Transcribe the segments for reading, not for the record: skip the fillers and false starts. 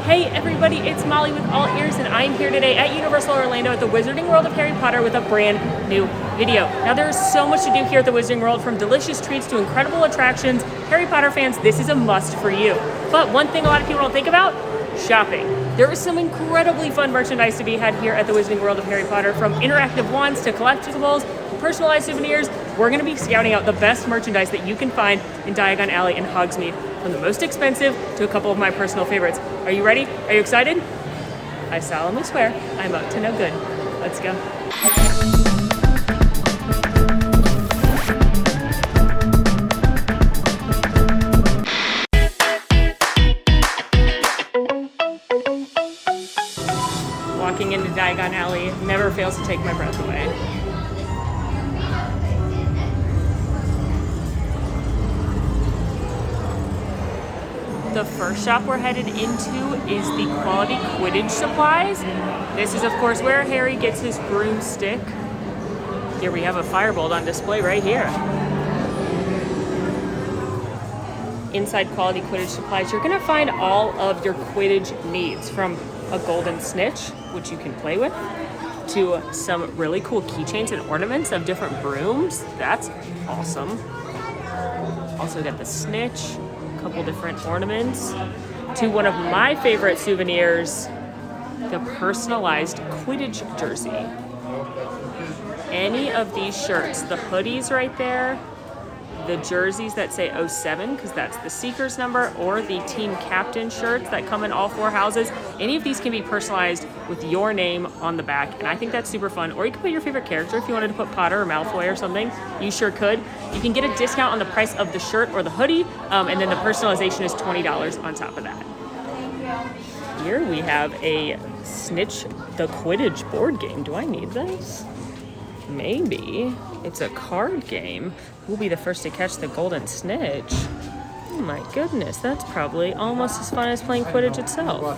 Hey everybody, it's Molly with AllEars, and I am here today at Universal Orlando at the Wizarding World of Harry Potter with a brand new video. Now there is so much to do here at the Wizarding World, from delicious treats to incredible attractions. Harry Potter fans, this is a must for you. But one thing a lot of people don't think about, shopping. There is some incredibly fun merchandise to be had here at the Wizarding World of Harry Potter, from interactive wands to collectibles, personalized souvenirs. We're going to be scouting out the best merchandise that you can find in Diagon Alley and Hogsmeade, from the most expensive to a couple of my personal favorites. Are you ready? Are you excited? I solemnly swear I'm up to no good. Let's go. Walking into Diagon Alley never fails to take my breath away. The first shop we're headed into is the Quality Quidditch Supplies. This is, of course, where Harry gets his broomstick. Here we have a firebolt on display right here. Inside Quality Quidditch Supplies, you're gonna find all of your Quidditch needs, from a golden snitch, which you can play with, to some really cool keychains and ornaments of different brooms. That's awesome. Also got the snitch, couple different ornaments, to one of my favorite souvenirs, the personalized Quidditch jersey. Any of these shirts, the hoodies right there, the jerseys that say 07 because that's the Seeker's number, or the team captain shirts that come in all four houses, any of these can be personalized with your name on the back, and I think that's super fun. Or you can put your favorite character. If you wanted to put Potter or Malfoy or something, you sure could. You can get a discount on the price of the shirt or the hoodie, and then the personalization is $20 on top of that. Here we have a Snitch the Quidditch board game. Do I need this? Maybe. It's a card game. Who'll be the first to catch the golden snitch? Oh my goodness, that's probably almost as fun as playing Quidditch itself.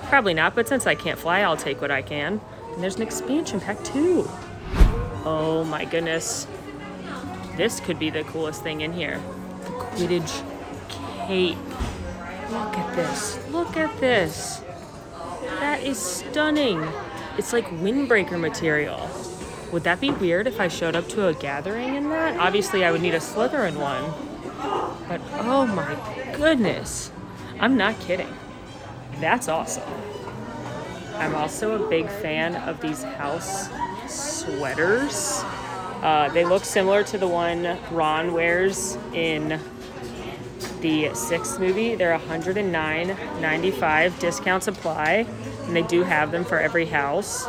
Probably not, but since I can't fly, I'll take what I can. And there's an expansion pack too. Oh my goodness. This could be the coolest thing in here. The Quidditch Cape. Look at this. Look at this. That is stunning. It's like windbreaker material. Would that be weird if I showed up to a gathering in that? Obviously, I would need a Slytherin one. But oh my goodness. I'm not kidding. That's awesome. I'm also a big fan of these house sweaters. They look similar to the one Ron wears in the 6th movie. They're $109.95, discounts apply, and they do have them for every house.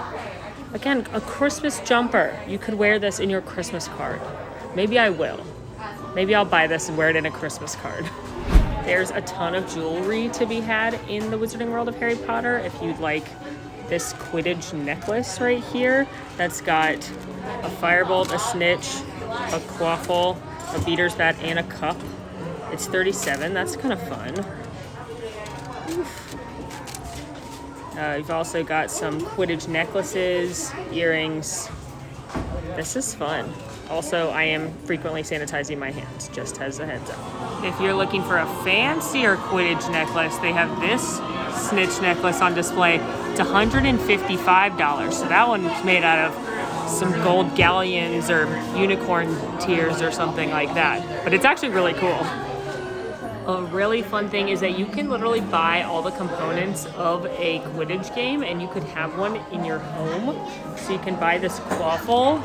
Again, a Christmas jumper. You could wear this in your Christmas card. Maybe I will. Maybe I'll buy this and wear it in a Christmas card. There's a ton of jewelry to be had in the Wizarding World of Harry Potter. If you'd like this Quidditch necklace right here, that's got a firebolt, a snitch, a quaffle, a beater's bat, and a cup. It's $37. That's kind of fun. Oof. You've also got some Quidditch necklaces, earrings. This is fun. Also, I am frequently sanitizing my hands, just as a heads up. If you're looking for a fancier Quidditch necklace, they have this Snitch necklace on display. It's $155. So that one's made out of some gold galleons or unicorn tears or something like that. But it's actually really cool. A really fun thing is that you can literally buy all the components of a Quidditch game, and you could have one in your home. So you can buy this quaffle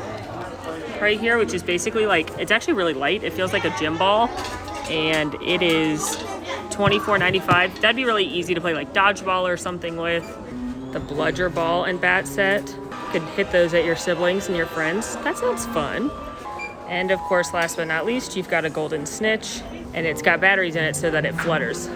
right here, which is basically like, it's actually really light. It feels like a gym ball, and it is $24.95. That'd be really easy to play like dodgeball or something with. The bludger ball and bat set. You could hit those at your siblings and your friends. That sounds fun. And of course, last but not least, you've got a golden snitch, and it's got batteries in it so that it flutters.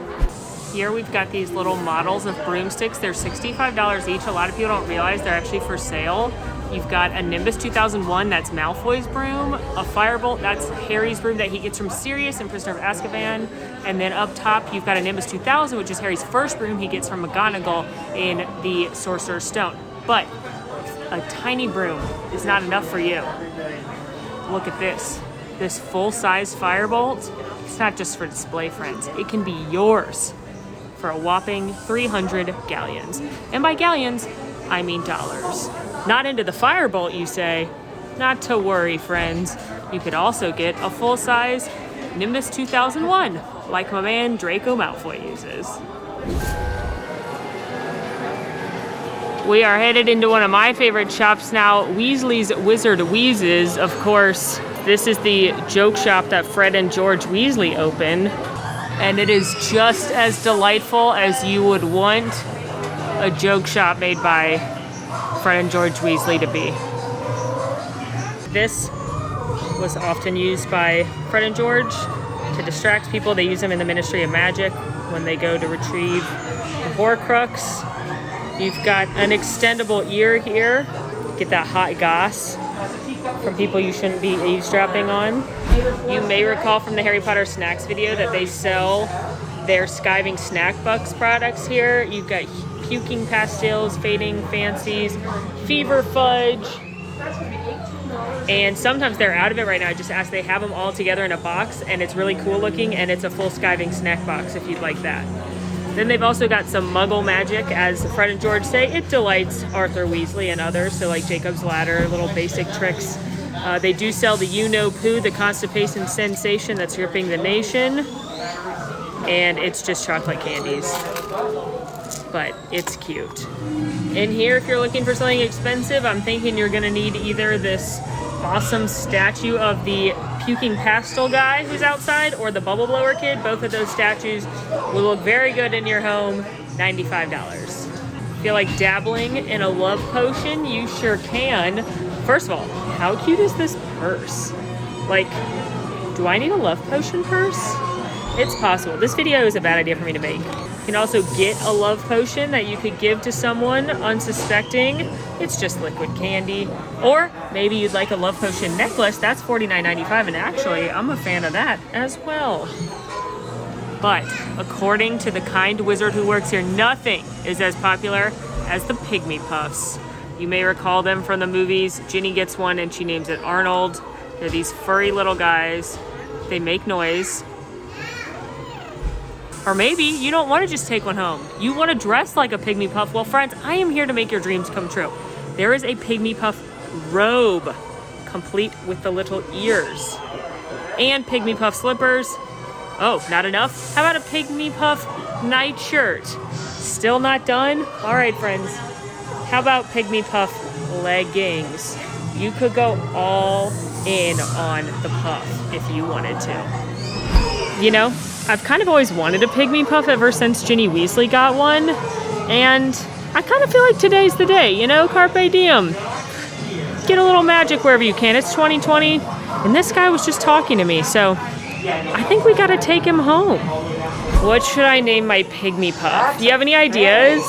Here we've got these little models of broomsticks. They're $65 each. A lot of people don't realize they're actually for sale. You've got a Nimbus 2001, that's Malfoy's broom. A Firebolt, that's Harry's broom that he gets from Sirius in Prisoner of Azkaban. And then up top, you've got a Nimbus 2000, which is Harry's first broom he gets from Mcgonagall in the Sorcerer's Stone. But a tiny broom is not enough for you. Look at this. This full-size Firebolt, it's not just for display, friends. It can be yours for a whopping 300 galleons. And by galleons, I mean dollars. Not into the firebolt, you say? Not to worry, friends. You could also get a full-size Nimbus 2001, like my man Draco Malfoy uses. We are headed into one of my favorite shops now, Weasley's Wizard Wheezes. Of course, this is the joke shop that Fred and George Weasley opened. And it is just as delightful as you would want a joke shop made by Fred and George Weasley to be. This was often used by Fred and George to distract people. They use them in the Ministry of Magic when they go to retrieve the Horcrux. You've got an extendable ear here. Get that hot goss from people you shouldn't be eavesdropping on. You may recall from the Harry Potter Snacks video that they sell their Skiving Snack Bucks products here. You've got puking pastilles, fading fancies, fever fudge. And sometimes they're out of it right now. I just asked, they have them all together in a box, and it's really cool looking, and it's a full Skiving snack box if you'd like that. Then they've also got some Muggle Magic, as Fred and George say. It delights Arthur Weasley and others, so like Jacob's Ladder, little basic tricks. They do sell the You-Know-Poo, the constipation sensation that's gripping the nation. And it's just chocolate candies. But it's cute. In here, if you're looking for something expensive, I'm thinking you're gonna need either this awesome statue of the puking pastel guy who's outside or the bubble blower kid. Both of those statues will look very good in your home. $95. Feel like dabbling in a love potion? You sure can. First of all, how cute is this purse? Like, do I need a love potion purse? It's possible. This video is a bad idea for me to make. You can also get a love potion that you could give to someone unsuspecting. It's just liquid candy. Or maybe you'd like a love potion necklace. That's $49.95, and actually, I'm a fan of that as well. But according to the kind wizard who works here, nothing is as popular as the Pygmy Puffs. You may recall them from the movies. Ginny gets one and she names it Arnold. They're these furry little guys. They make noise. Or maybe you don't want to just take one home. You want to dress like a Pygmy Puff. Well, friends, I am here to make your dreams come true. There is a Pygmy Puff robe, complete with the little ears. And Pygmy Puff slippers. Oh, not enough? How about a Pygmy Puff nightshirt? Still not done? All right, friends. How about Pygmy Puff leggings? You could go all in on the puff if you wanted to. You know, I've kind of always wanted a Pygmy Puff ever since Ginny Weasley got one. And I kind of feel like today's the day, you know, carpe diem. Get a little magic wherever you can. It's 2020, and this guy was just talking to me, so I think we gotta take him home. What should I name my Pygmy Puff? Do you have any ideas?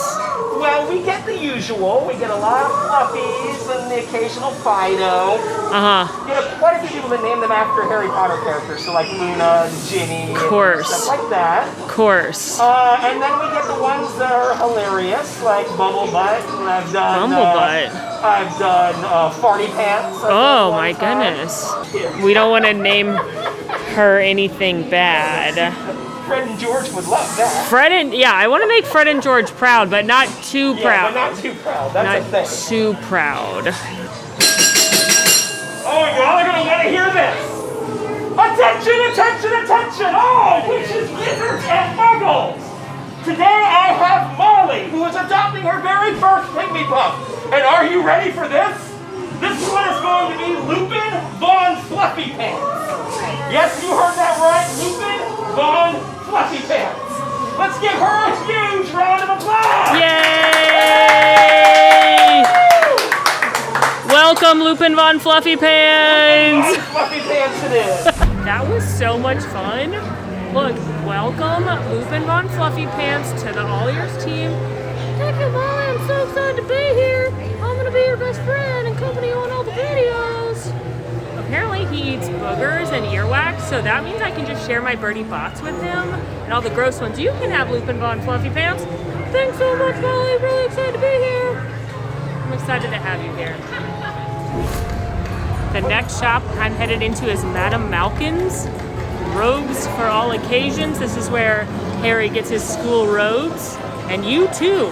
Well, we get the usual. We get a lot of fluffies and the occasional Fido. You know, quite a few people that name them after Harry Potter characters, so like Luna and Ginny and stuff like that. Of course. And then we get the ones that are hilarious, like Bumblebutt. I've done Farty Pants. Oh my goodness. We don't want to name her anything bad. Fred and George would love that. I want to make Fred and George proud, but not too proud. But not too proud. That's not a thing. too proud. Oh, you're all going to want to hear this. Attention, attention, attention, all witches, wizards, and muggles. Today I have Molly, who is adopting her very first Pygmy Puff. And are you ready for this? This one is going to be Lupin Von Fluffy Pants. Yes, you heard that right. Lupin Von Fluffy Pants. Let's give her a huge round of applause! Yay! Welcome, Lupin Von Fluffy Pants! Von Fluffy Pants it is. That was so much fun. Look, welcome Lupin Von Fluffy Pants to the AllEars team. Thank you, Molly. I'm so excited to be here. I'm going to be your best friend and accompany you on all the videos. Apparently he eats boogers and earwax, so that means I can just share my birdie bots with him. And all the gross ones, you can have Lupin Von Fluffy Pants. Thanks so much, Molly. Really excited to be here. I'm excited to have you here. The next shop I'm headed into is Madame Malkin's. Robes for all occasions. This is where Harry gets his school robes, and you too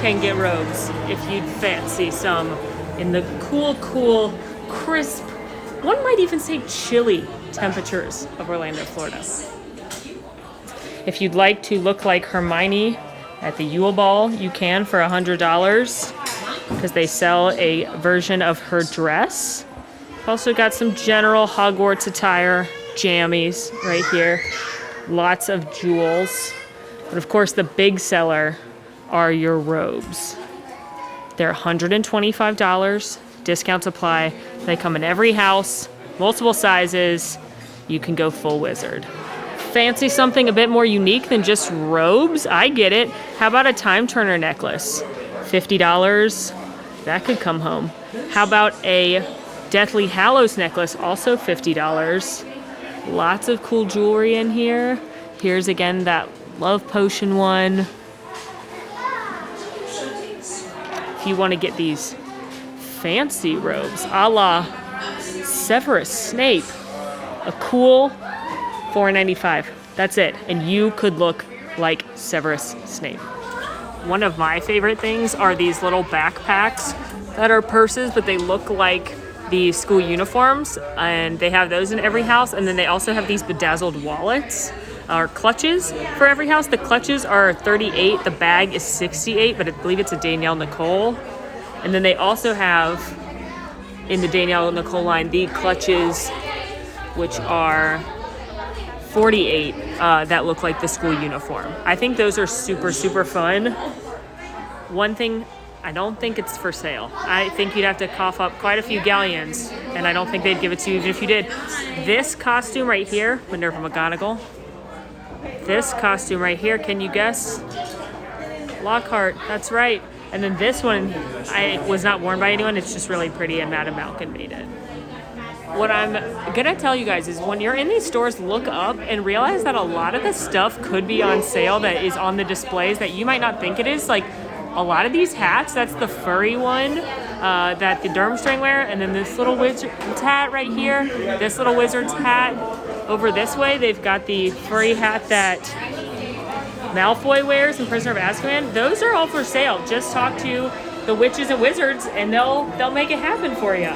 can get robes if you'd fancy some in the cool, crisp, one might even say chilly temperatures of Orlando, Florida. If you'd like to look like Hermione at the Yule Ball, you can for $100 because they sell a version of her dress. Also got some general Hogwarts attire, jammies right here. Lots of jewels. But of course the big seller are your robes. They're $125. Discounts apply. They come in every house, multiple sizes. You can go full wizard. Fancy something a bit more unique than just robes? I get it. How about a time turner necklace? $50. That could come home. How about a Deathly Hallows necklace? Also $50. Lots of cool jewelry in here. Here's again that love potion one. If you want to get these fancy robes, a la Severus Snape, a cool $4.95. That's it. And you could look like Severus Snape. One of my favorite things are these little backpacks that are purses, but they look like the school uniforms, and they have those in every house. And then they also have these bedazzled wallets or clutches for every house. The clutches are $38, the bag is $68, but I believe it's a Danielle Nicole. And then they also have in the Danielle Nicole line the clutches, which are $48, that look like the school uniform. I think those are super fun. One thing, I don't think it's for sale. I think you'd have to cough up quite a few galleons, and I don't think they'd give it to you even if you did. This costume right here, Minerva McGonagall. This costume right here, can you guess? Lockhart, that's right. And then this one, I was not worn by anyone. It's just really pretty, and Madame Malkin made it. What I'm gonna tell you guys is when you're in these stores, look up and realize that a lot of the stuff could be on sale that is on the displays that you might not think it is. Like a lot of these hats, that's the furry one that the Durmstrang wear, and then this little wizard's hat right here, this little wizard's hat. Over this way, they've got the furry hat that Malfoy wears in Prisoner of Azkaban. Those are all for sale. Just talk to the witches and wizards and they'll make it happen for you.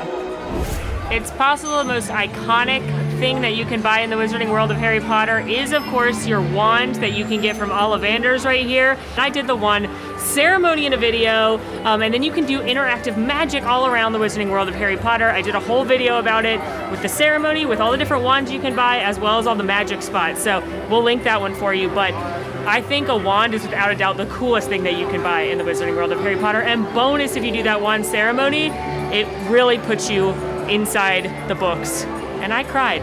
It's possible the most iconic thing that you can buy in the Wizarding World of Harry Potter is, of course, your wand that you can get from Ollivander's right here. I did the wand ceremony in a video, and then you can do interactive magic all around the Wizarding World of Harry Potter. I did a whole video about it with the ceremony, with all the different wands you can buy, as well as all the magic spots. So we'll link that one for you, but I think a wand is without a doubt the coolest thing that you can buy in the Wizarding World of Harry Potter. And bonus, if you do that wand ceremony, it really puts you inside the books. And I cried.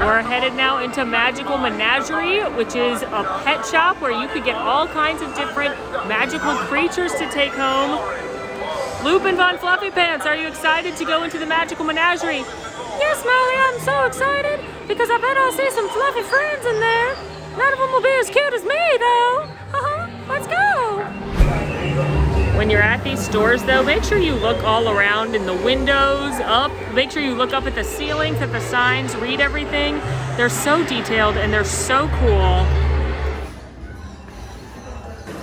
We're headed now into Magical Menagerie, which is a pet shop where you could get all kinds of different magical creatures to take home. Lupin Von Fluffy Pants, are you excited to go into the Magical Menagerie? Yes, Molly, I'm so excited because I bet I'll see some fluffy friends in there. None of them will be as cute as me, though. Let's go. When you're at these stores, though, make sure you look all around in the windows, up. Make sure you look up at the ceilings, at the signs, read everything. They're so detailed and they're so cool.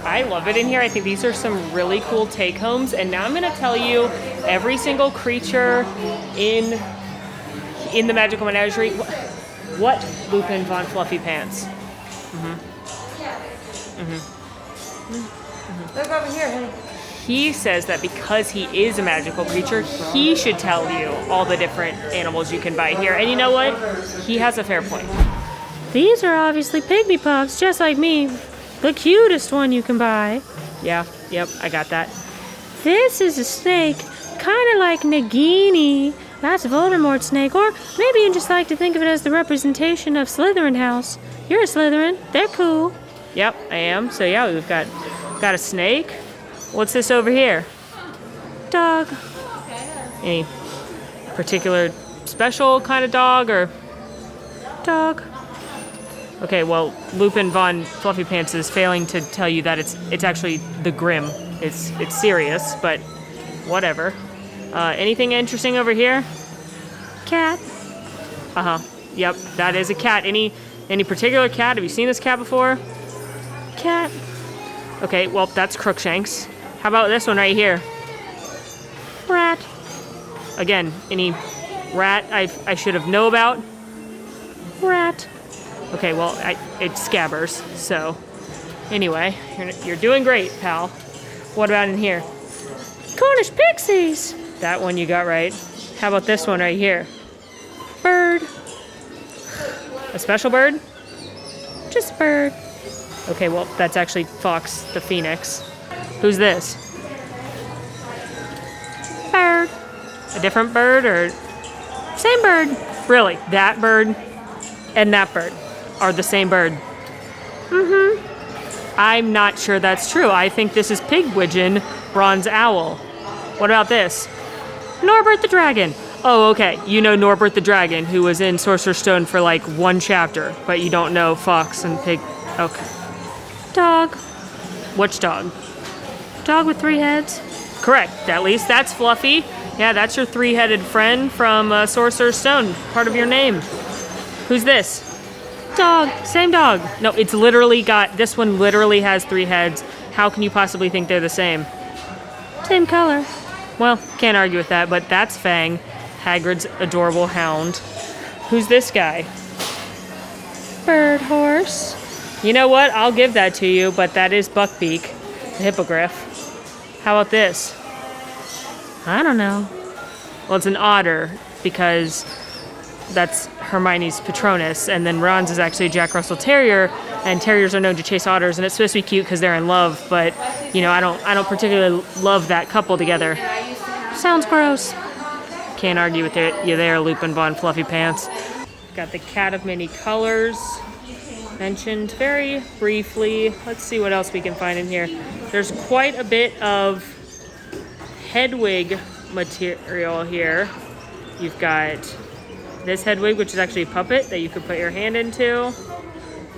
I love it in here. I think these are some really cool take-homes. And now I'm going to tell you every single creature in the Magical Menagerie. What Lupin Von Fluffy Pants? Look over here, honey. He says that because he is a magical creature, he should tell you all the different animals you can buy here. And you know what? He has a fair point. These are obviously Pygmy Puffs, just like me. The cutest one you can buy. Yeah, yep, I got that. This is a snake, kind of like Nagini. That's Voldemort's snake, or maybe you just like to think of it as the representation of Slytherin House. You're a Slytherin. They're cool. Yep, I am. So yeah, we've got a snake. What's this over here? Dog. Any particular special kind of dog or? Dog. Okay, well, Lupin Von Fluffy Pants is failing to tell you that it's actually the Grim. It's serious, but whatever. Anything interesting over here? Cat. Yep, that is a cat. Any particular cat? Have you seen this cat before? cat. Okay, well, that's Crookshanks. How about this one right here? Rat. Again, any rat I should have know about? Rat. Okay, well, it's Scabbers, so anyway, you're doing great, pal. What about in here? Cornish pixies. That one you got right. How about this one right here? Bird. A special bird? Just a bird. Okay, well, that's actually Fox the Phoenix. Who's this? Bird. A different bird or? Same bird. Really? That bird and that bird are the same bird? Mm-hmm. I'm not sure that's true. I think this is Pigwidgeon, Ron's owl. What about this? Norbert the dragon. Oh, okay. You know Norbert the dragon, who was in Sorcerer's Stone for like one chapter, but you don't know Fox and Pig. Okay. Dog. Which dog? Dog with 3 heads. Correct. At least that's Fluffy. Yeah, that's your 3-headed friend from Sorcerer's Stone, part of your name. Who's this? Dog. Same dog. No, it's literally this one literally has 3 heads. How can you possibly think they're the same? Same color. Well, can't argue with that, but that's Fang, Hagrid's adorable hound. Who's this guy? Bird horse. You know what? I'll give that to you, but that is Buckbeak, the hippogriff. How about this? I don't know. Well, it's an otter, because that's Hermione's Patronus, and then Ron's is actually a Jack Russell Terrier, and terriers are known to chase otters, and it's supposed to be cute because they're in love, but, you know, I don't particularly love that couple together. Sounds gross. Can't argue with you there, Lupin Von Fluffy Pants. Got the cat of many colors, mentioned very briefly. Let's see what else we can find in here. There's quite a bit of Hedwig material here. You've got this Hedwig, which is actually a puppet that you could put your hand into.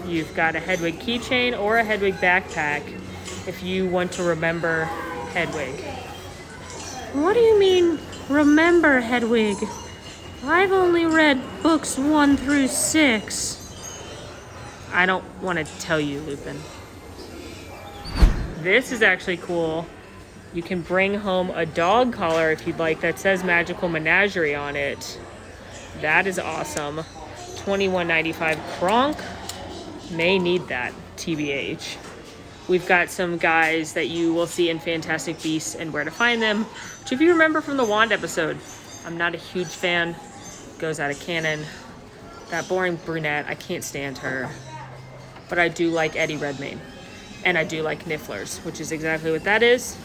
You've got a Hedwig keychain or a Hedwig backpack if you want to remember Hedwig. What do you mean, remember Hedwig? I've only read books 1 through 6. I don't want to tell you, Lupin. This is actually cool. You can bring home a dog collar if you'd like that says Magical Menagerie on it. That is awesome. $21.95 Kronk. May need that, TBH. We've got some guys that you will see in Fantastic Beasts and Where to Find Them, which if you remember from the Wand episode, I'm not a huge fan. Goes out of canon. That boring brunette, I can't stand her. But I do like Eddie Redmayne. And I do like Nifflers, which is exactly what that is.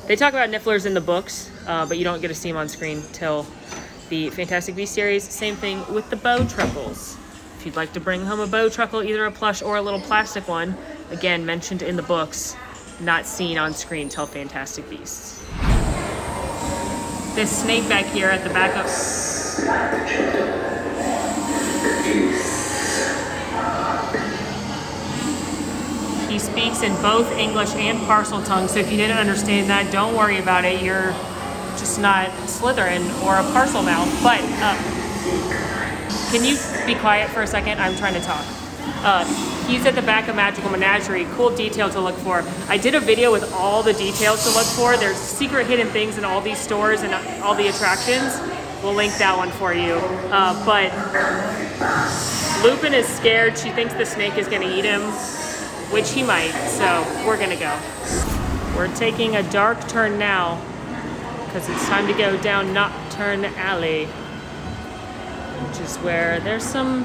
They talk about Nifflers in the books, but you don't get to see them on screen till the Fantastic Beasts series. Same thing with the Bowtruckles. If you'd like to bring home a Bowtruckle, either a plush or a little plastic one, again, mentioned in the books, not seen on screen till Fantastic Beasts. This snake back here at the back of... He speaks in both English and Parseltongue, so if you didn't understand that, don't worry about it. You're just not Slytherin or a Parselmouth. But can you be quiet for a second? I'm trying to talk. He's at the back of Magical Menagerie. Cool detail to look for. I did a video with all the details to look for. There's secret hidden things in all these stores and all the attractions. We'll link that one for you. But Lupin is scared. She thinks the snake is going to eat him, which he might, so we're gonna go. We're taking a dark turn now, because it's time to go down Nocturne Alley, which is where there's some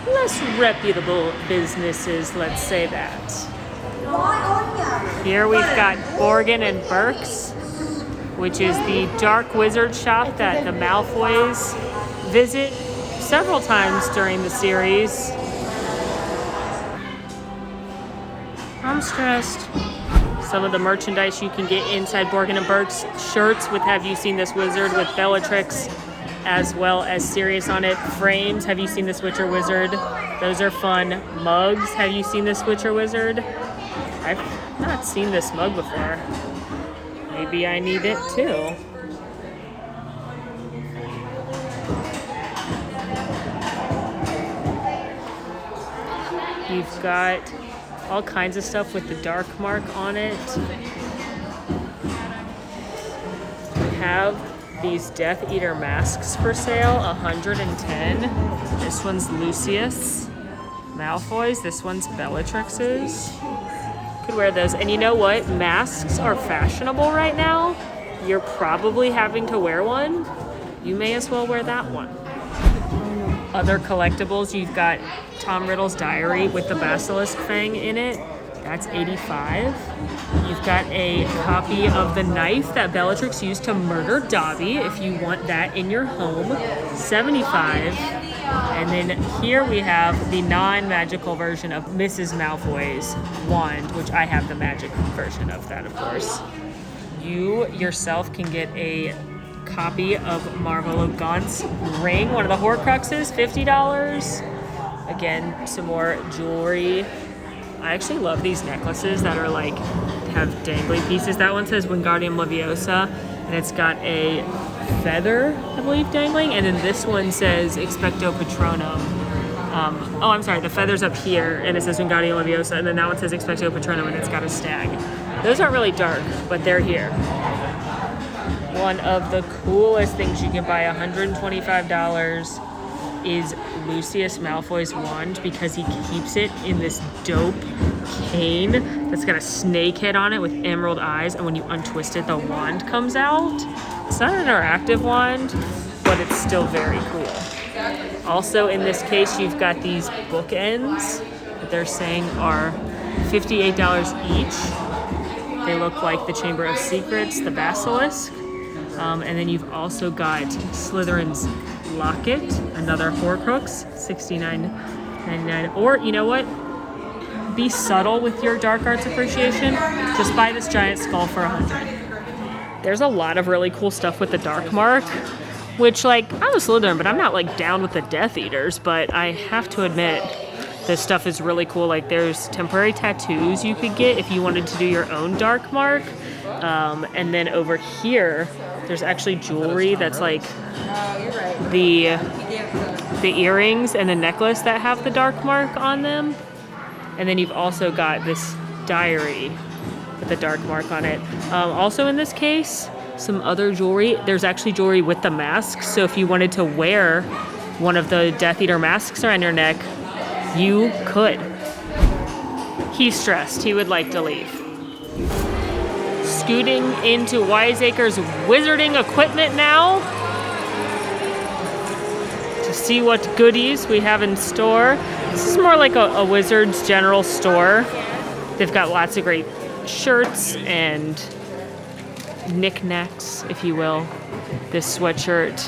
less reputable businesses, let's say that. Here we've got Borgin and Burke's, which is the dark wizard shop that the Malfoys visit several times during the series. I'm stressed. Some of the merchandise you can get inside Borgin and Burke's shirts with Have You Seen This Wizard with Bellatrix, as well as Sirius on it. Frames, Have You Seen This Witcher Wizard? Those are fun. Mugs, Have You Seen This Witcher Wizard? I've not seen this mug before. Maybe I need it too. You've got All kinds of stuff with the dark mark on it. We have these Death Eater masks for sale, 110. This one's Lucius. Malfoy's. This one's Bellatrix's. Could wear those. And you know what? Masks are fashionable right now. You're probably having to wear one. You may as well wear that one. Other collectibles, you've got Tom Riddle's diary with the basilisk fang in it. That's $85. You've got a copy of the knife that Bellatrix used to murder Dobby, if you want that in your home, $75. And then here we have the non-magical version of Mrs. Malfoy's wand, which I have the magic version of that, of course. You yourself can get a copy of Marvolo Gaunt's ring, one of the Horcruxes, $50. Again, some more jewelry. I actually love these necklaces that are like, have dangly pieces. That one says Wingardium Leviosa, and it's got a feather, I believe, dangling. And then this one says Expecto Patronum. I'm sorry, the feather's up here, and it says Wingardium Leviosa, and then that one says Expecto Patronum, and it's got a stag. Those aren't really dark, but they're here. One of the coolest things you can buy, $125, is Lucius Malfoy's wand, because he keeps it in this dope cane that's got a snake head on it with emerald eyes, and when you untwist it, the wand comes out. It's not an interactive wand, but it's still very cool. Also in this case, you've got these bookends that they're saying are $58 each. They look like the Chamber of Secrets, the Basilisk. And then you've also got Slytherin's Locket, another Horcrux, $69.99. Or, you know what? Be subtle with your dark arts appreciation. Just buy this giant skull for $100. There's a lot of really cool stuff with the dark mark, which, like, I'm a Slytherin, but I'm not, like, down with the Death Eaters, but I have to admit, this stuff is really cool. Like, there's temporary tattoos you could get if you wanted to do your own dark mark. And then over here, there's actually jewelry that's like the earrings and the necklace that have the dark mark on them. And then you've also got this diary with the dark mark on it. Also in this case, some other jewelry. There's actually jewelry with the masks. So if you wanted to wear one of the Death Eater masks around your neck, you could. He's stressed. He would like to leave. Scooting into Wiseacre's wizarding equipment now to see what goodies we have in store. This is more like a wizard's general store. They've got lots of great shirts and knickknacks, if you will. This sweatshirt,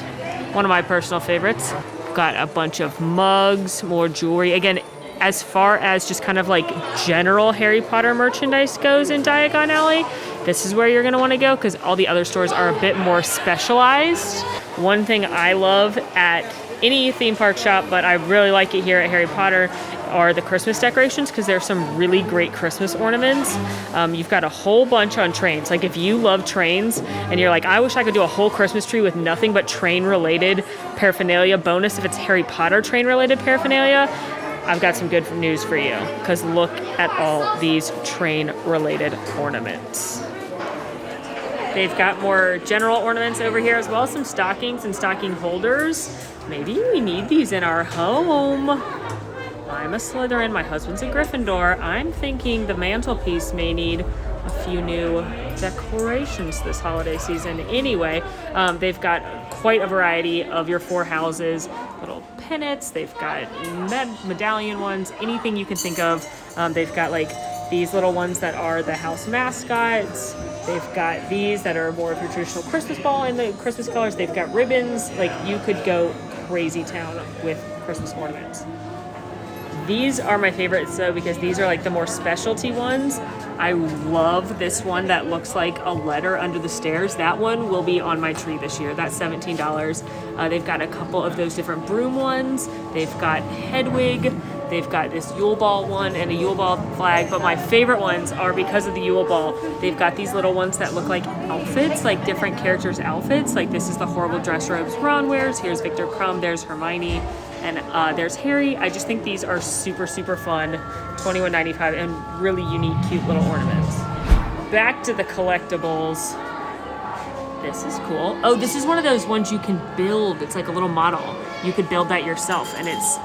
one of my personal favorites. Got a bunch of mugs, more jewelry. Again, as far as just kind of like general Harry Potter merchandise goes in Diagon Alley, this is where you're going to want to go, because all the other stores are a bit more specialized. One thing I love at any theme park shop, but I really like it here at Harry Potter, are the Christmas decorations, because there's some really great Christmas ornaments. You've got a whole bunch on trains. Like if you love trains and you're like, I wish I could do a whole Christmas tree with nothing but train-related paraphernalia, bonus if it's Harry Potter train-related paraphernalia, I've got some good news for you, because look at all these train-related ornaments. They've got more general ornaments over here, as well as some stockings and stocking holders. Maybe we need these in our home. I'm a Slytherin, my husband's a Gryffindor. I'm thinking the mantelpiece may need a few new decorations this holiday season. Anyway, they've got quite a variety of your four houses, little pennants, they've got medallion ones, anything you can think of. They've got like these little ones that are the house mascots. They've got these that are more of your traditional Christmas ball in the Christmas colors. They've got ribbons. Like, you could go crazy town with Christmas ornaments. These are my favorites though, because these are like the more specialty ones. I love this one that looks like a letter under the stairs. That one will be on my tree this year. That's $17. They've got a couple of those different broom ones. They've got Hedwig. They've got this Yule Ball one and a Yule Ball flag, but my favorite ones are, because of the Yule Ball, they've got these little ones that look like outfits, like different characters' outfits. Like this is the horrible dress robes Ron wears. Here's Victor Crumb. There's Hermione. And there's Harry. I just think these are super, super fun, $21.95, and really unique, cute little ornaments. Back to the collectibles. This is cool. Oh, this is one of those ones you can build. It's like a little model. You could build that yourself, and it's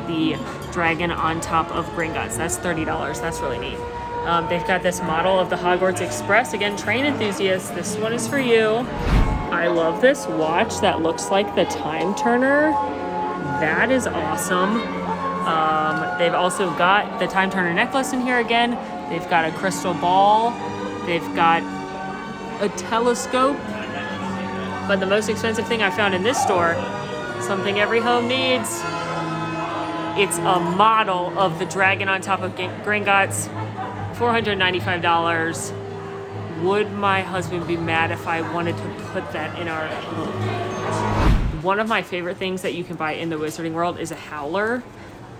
the dragon on top of Gringotts. That's $30. That's really neat. They've got this model of the Hogwarts Express. Again, train enthusiasts, this one is for you. I love this watch that looks like the time turner. That is awesome. They've also got the time turner necklace in here again. They've got a crystal ball. They've got a telescope. But the most expensive thing I found in this store, something every home needs, it's a model of the dragon on top of Gringotts, $495. Would my husband be mad if I wanted to put that in our home? One of my favorite things that you can buy in the Wizarding World is a howler,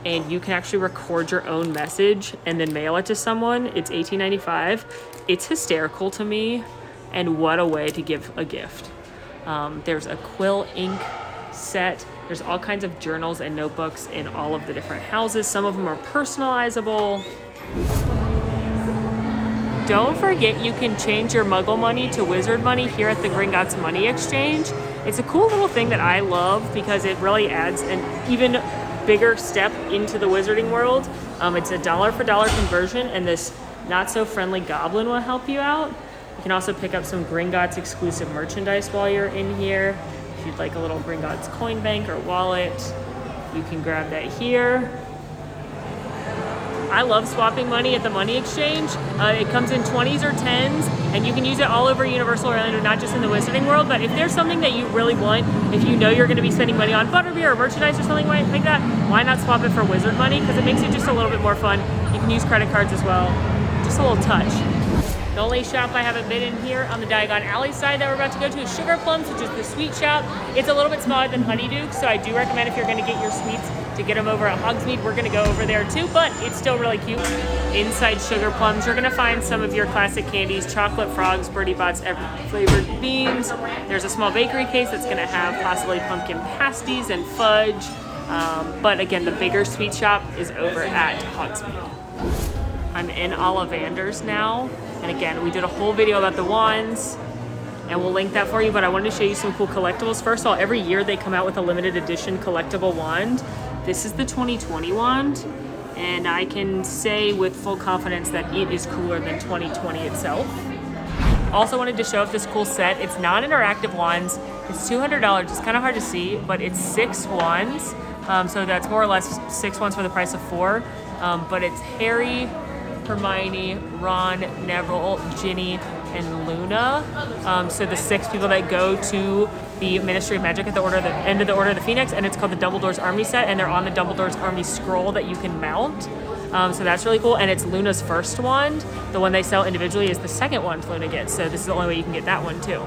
and you can actually record your own message and then mail it to someone. It's $18.95. It's hysterical to me, and what a way to give a gift. There's a quill ink set. There's all kinds of journals and notebooks in all of the different houses. Some of them are personalizable. Don't forget you can change your Muggle money to Wizard money here at the Gringotts Money Exchange. It's a cool little thing that I love because it really adds an even bigger step into the Wizarding world. It's a dollar for dollar conversion, and this not so friendly goblin will help you out. You can also pick up some Gringotts exclusive merchandise while you're in here. If you'd like a little Gringotts coin bank or wallet, you can grab that here. I love swapping money at the Money Exchange. It comes in 20s or 10s, and you can use it all over Universal Orlando, not just in the Wizarding World. But if there's something that you really want, if you know you're going to be spending money on butterbeer or merchandise or something like that, why not swap it for Wizard money? Because it makes it just a little bit more fun. You can use credit cards as well. Just a little touch. The only shop I haven't been in here on the Diagon Alley side that we're about to go to is Sugar Plums, which is the sweet shop. It's a little bit smaller than Honeydukes, so I do recommend if you're going to get your sweets to get them over at Hogsmeade. We're going to go over there too, but it's still really cute. Inside Sugar Plums, you're going to find some of your classic candies, chocolate frogs, Birdie Bots, flavored beans. There's a small bakery case that's going to have possibly pumpkin pasties and fudge. But again, the bigger sweet shop is over at Hogsmeade. I'm in Ollivanders now. And again, we did a whole video about the wands, and we'll link that for you, but I wanted to show you some cool collectibles. First of all, every year they come out with a limited edition collectible wand. This is the 2020 wand, and I can say with full confidence that it is cooler than 2020 itself. Also wanted to show off this cool set. It's non-interactive wands. It's $200. It's kind of hard to see, but it's 6 wands. So that's more or less 6 wands for the price of 4. But it's Harry, Hermione, Ron, Neville, Ginny, and Luna. So the 6 people that go to the Ministry of Magic at the end of the Order of the Phoenix, and it's called the Dumbledore's Army set, and they're on the Dumbledore's Army scroll that you can mount. So that's really cool, and it's Luna's first wand. The one they sell individually is the second wand Luna gets, so this is the only way you can get that one too.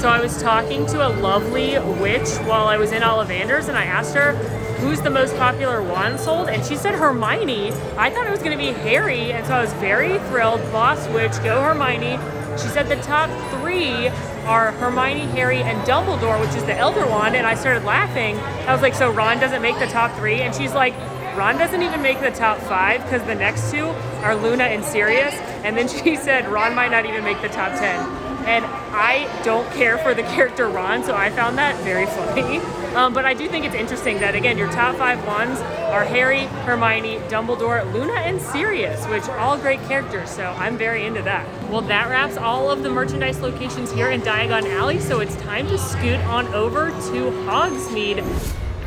So I was talking to a lovely witch while I was in Ollivanders, and I asked her, who's the most popular wand sold? And she said Hermione. I thought it was gonna be Harry, and so I was very thrilled. Boss witch, go Hermione. She said the top 3 are Hermione, Harry, and Dumbledore, which is the Elder Wand, and I started laughing. I was like, so Ron doesn't make the top 3? And she's like, Ron doesn't even make the top 5 because the next 2 are Luna and Sirius. And then she said Ron might not even make the top 10. And I don't care for the character Ron, so I found that very funny. But I do think it's interesting that, again, your top 5 wands are Harry, Hermione, Dumbledore, Luna, and Sirius, which are all great characters, so I'm very into that. Well, that wraps all of the merchandise locations here in Diagon Alley, so it's time to scoot on over to Hogsmeade.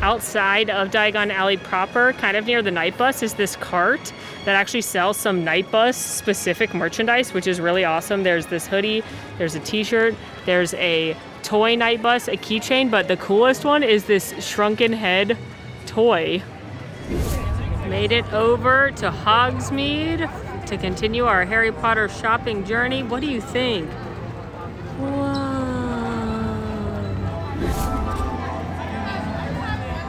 Outside of Diagon Alley proper, kind of near the night bus, is this cart that actually sells some night bus specific merchandise, which is really awesome. There's this hoodie, there's a t-shirt, there's a toy night bus, a keychain, but the coolest one is this shrunken head toy. Made it over to Hogsmeade to continue our Harry Potter shopping journey. What do you think? Whoa.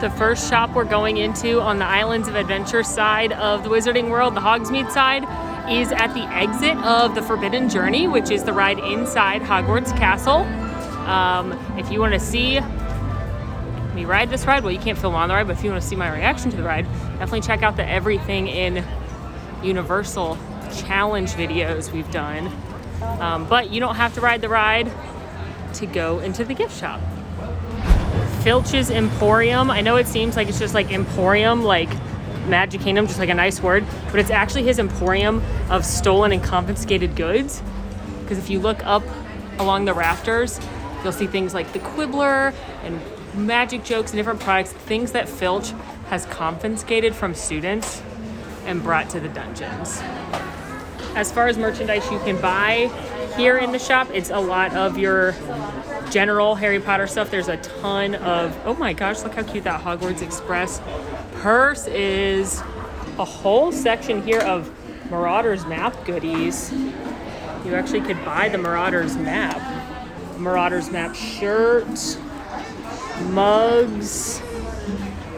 The first shop we're going into on the Islands of Adventure side of the Wizarding World, the Hogsmeade side, is at the exit of the Forbidden Journey, which is the ride inside Hogwarts Castle. If you want to see me ride this ride. Well, you can't film on the ride, but if you want to see my reaction to the ride, definitely check out the Everything in Universal challenge videos we've done. But you don't have to ride the ride to go into the gift shop. Filch's Emporium. I know it seems like it's just like Emporium, like Magic Kingdom, just like a nice word, but it's actually his emporium of stolen and confiscated goods. Because if you look up along the rafters, you'll see things like the Quibbler and magic jokes and different products, things that Filch has confiscated from students and brought to the dungeons. As far as merchandise you can buy here in the shop, it's a lot of your general Harry Potter stuff. There's a ton of, oh my gosh, look how cute that Hogwarts Express purse is. A whole section here of Marauders map goodies. You actually could buy the Marauders map. Marauders map shirt, mugs,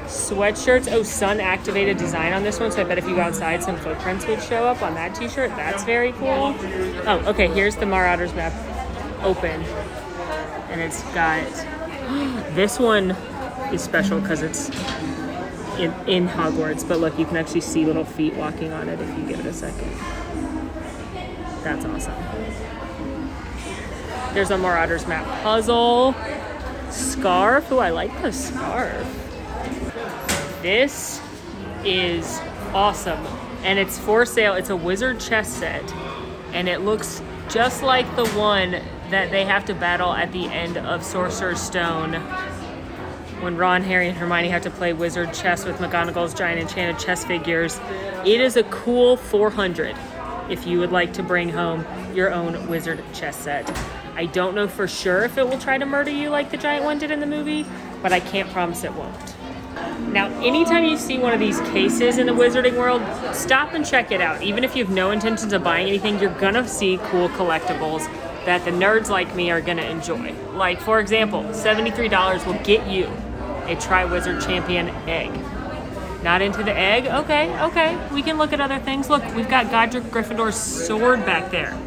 sweatshirts. Oh, sun activated design on this one, so I bet if you go outside some footprints would show up on that t-shirt. That's very cool. Oh, okay, here's the Marauders map open. And it's got, this one is special because it's in Hogwarts, but look, you can actually see little feet walking on it if you give it a second. That's awesome. There's a Marauders map puzzle. Scarf. Oh, I like the scarf. This is awesome. And it's for sale. It's a wizard chess set. And it looks just like the one that they have to battle at the end of Sorcerer's Stone, when Ron, Harry, and Hermione have to play wizard chess with Mcgonagall's giant enchanted chess figures. It is a cool $400 if you would like to bring home your own wizard chess set. I don't know for sure if it will try to murder you like the giant one did in the movie, but I can't promise it won't. Now, anytime you see one of these cases in the wizarding world, stop and check it out. Even if you have no intentions of buying anything, you're gonna see cool collectibles that the nerds like me are gonna enjoy. Like, for example, $73 will get you a Triwizard Champion egg. Not into the egg? Okay, we can look at other things. Look, we've got Godric Gryffindor's sword back there.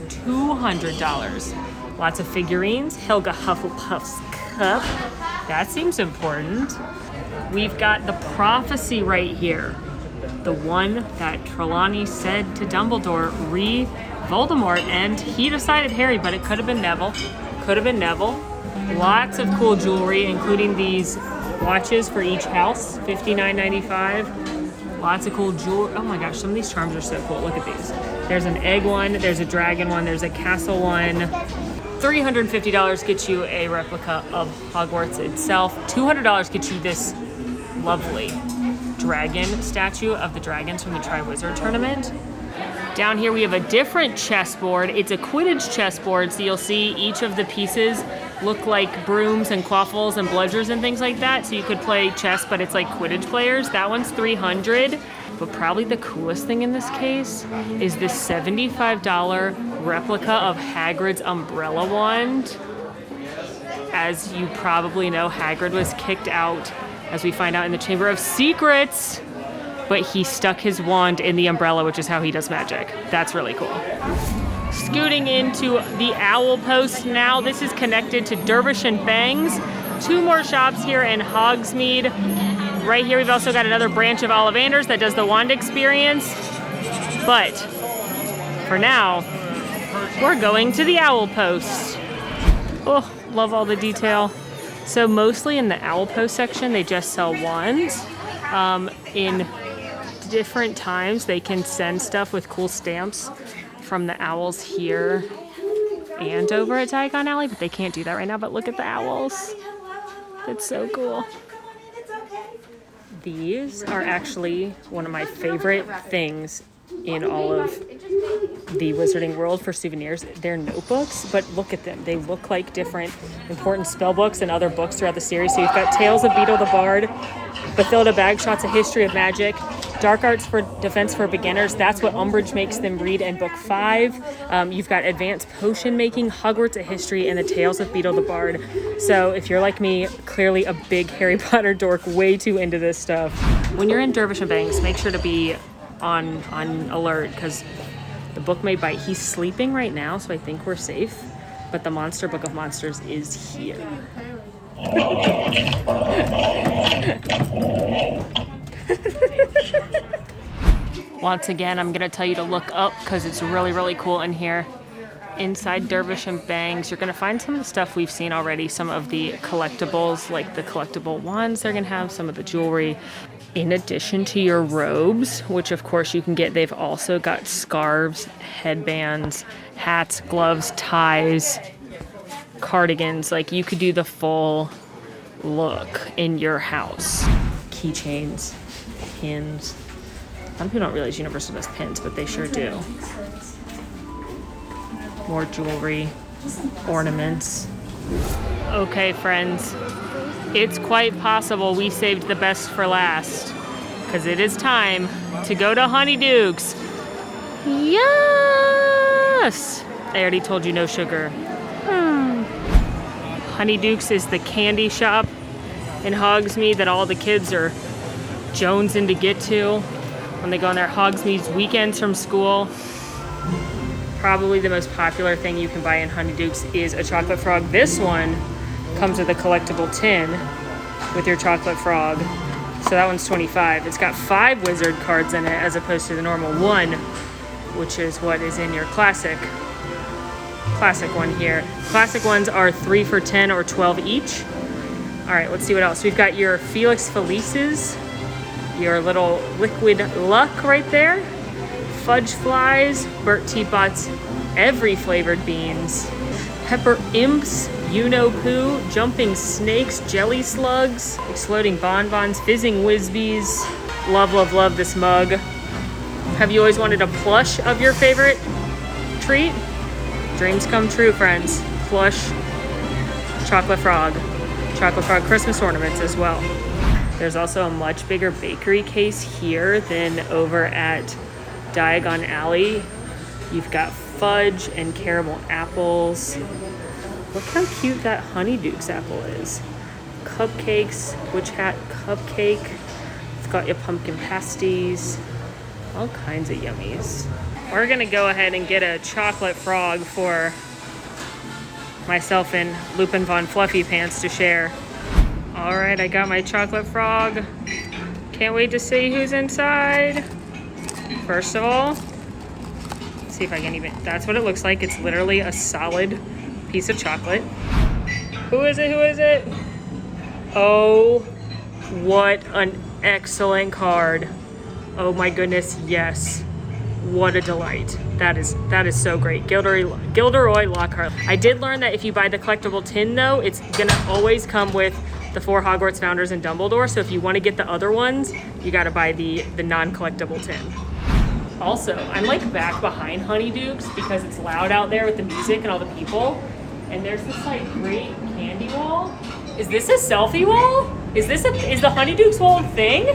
$200. Lots of figurines. Helga Hufflepuff's cup. That seems important. We've got the prophecy right here. The one that Trelawney said to Dumbledore, Voldemort, and he decided Harry, but it could have been Neville. Lots of cool jewelry, including these watches for each house, $59.95. Lots of cool jewelry. Oh my gosh, some of these charms are so cool. Look at these. There's an egg one, there's a dragon one, there's a castle one. $350 gets you a replica of Hogwarts itself. $200 gets you this lovely dragon statue of the dragons from the Triwizard Tournament. Down here we have a different chessboard. It's a Quidditch chessboard, so you'll see each of the pieces look like brooms and quaffles and bludgers and things like that. So you could play chess, but it's like Quidditch players. That one's $300. But probably the coolest thing in this case is this $75 replica of Hagrid's umbrella wand. As you probably know, Hagrid was kicked out, as we find out in the Chamber of Secrets, but he stuck his wand in the umbrella, which is how he does magic. That's really cool. Scooting into the Owl Post now. This is connected to Dervish and Bangs. 2 more shops here in Hogsmeade. Right here we've also got another branch of Ollivanders that does the wand experience. But for now, we're going to the Owl Post. Oh, love all the detail. So mostly in the Owl Post section, they just sell wands. In different times, they can send stuff with cool stamps from the owls here and over at Diagon Alley, but they can't do that right now. But look at the owls. It's so cool. These are actually one of my favorite things in all of the Wizarding World for souvenirs. They're notebooks, but look at them. They look like different important spell books and other books throughout the series. So you've got Tales of Beetle the Bard, Bathilda Bagshot's A History of Magic, Dark Arts for Defense for Beginners. That's what Umbridge makes them read in book 5. You've got Advanced Potion Making, Hogwarts A History, and the Tales of Beetle the Bard. So if you're like me, clearly a big Harry Potter dork, way too into this stuff. When you're in Dervish and Bangs, make sure to be on alert, because the book may bite. He's sleeping right now, so I think we're safe. But the Monster Book of Monsters is here. Once again, I'm gonna tell you to look up because it's really, really cool in here. Inside Dervish and Bangs, you're gonna find some of the stuff we've seen already, some of the collectibles, like the collectible wands they're gonna have, some of the jewelry. In addition to your robes, which of course you can get, they've also got scarves, headbands, hats, gloves, ties, cardigans. Like, you could do the full look in your house. Keychains, pins. Some people don't realize Universal does pins, but they sure do. More jewelry, ornaments. Okay, friends, it's quite possible we saved the best for last, because it is time to go to Honeydukes. Yes! I already told you no sugar. Honeydukes is the candy shop in Hogsmeade that all the kids are jonesing to get to when they go on their Hogsmeade weekends from school. Probably the most popular thing you can buy in Honeydukes is a chocolate frog. This one comes with a collectible tin with your chocolate frog. So that one's $25. It's got 5 wizard cards in it as opposed to the normal 1, which is what is in your classic one here. Classic ones are 3 for $10 or $12 each. All right, let's see what else. We've got your Felix Felices, your little liquid luck right there. Fudge flies, Burt Teapot's every flavored beans, pepper imps, Poo, jumping snakes, jelly slugs, exploding bonbons, fizzing whizbees. Love, love, love this mug. Have you always wanted a plush of your favorite treat? Dreams come true, friends. Plush chocolate frog Christmas ornaments as well. There's also a much bigger bakery case here than over at Diagon Alley. You've got fudge and caramel apples. Look how cute that Honeydukes apple is. Cupcakes, witch hat cupcake. It's got your pumpkin pasties. All kinds of yummies. We're gonna go ahead and get a chocolate frog for myself and Lupin Von Fluffy Pants to share. All right, I got my chocolate frog. Can't wait to see who's inside. First of all, let's see if I can even, that's what it looks like. It's literally a solid piece of chocolate. Who is it? Who is it? Oh, what an excellent card. Oh my goodness, yes. What a delight. That is so great. Gilderoy Lockhart. I did learn that if you buy the collectible tin though, it's gonna always come with the 4 Hogwarts founders and Dumbledore. So if you want to get the other ones, you gotta buy the non-collectible tin. Also, I'm like back behind Honeydukes because it's loud out there with the music and all the people. And there's this like great candy wall. Is this a selfie wall? Is the Honeydukes wall a thing?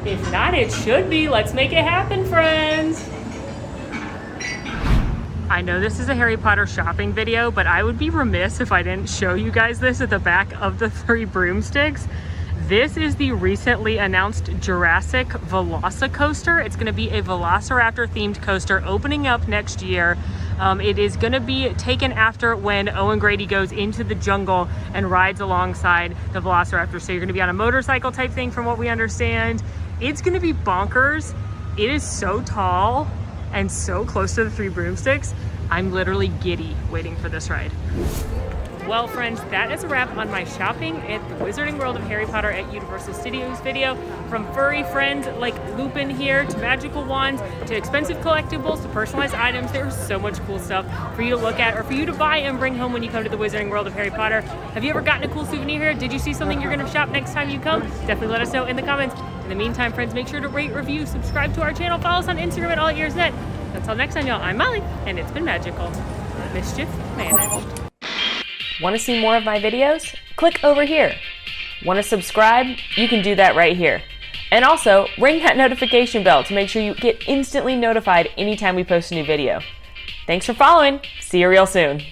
If not, it should be. Let's make it happen, friends. I know this is a Harry Potter shopping video, but I would be remiss if I didn't show you guys this at the back of the 3 broomsticks. This is the recently announced Jurassic Velosa coaster. It's gonna be a Velociraptor themed coaster opening up next year. It is gonna be taken after when Owen Grady goes into the jungle and rides alongside the Velociraptor. So you're gonna be on a motorcycle type thing from what we understand. It's gonna be bonkers. It is so tall and so close to the 3 broomsticks. I'm literally giddy waiting for this ride. Well, friends, that is a wrap on my shopping at the Wizarding World of Harry Potter at Universal Studios video. From furry friends like Lupin here, to magical wands, to expensive collectibles, to personalized items. There's so much cool stuff for you to look at or for you to buy and bring home when you come to the Wizarding World of Harry Potter. Have you ever gotten a cool souvenir here? Did you see something you're gonna shop next time you come? Definitely let us know in the comments. In the meantime, friends, make sure to rate, review, subscribe to our channel, follow us on Instagram at AllEars.net. Until next time, y'all, I'm Molly, and it's been magical. Mischief managed. Want to see more of my videos? Click over here. Want to subscribe? You can do that right here. And also, ring that notification bell to make sure you get instantly notified anytime we post a new video. Thanks for following. See you real soon.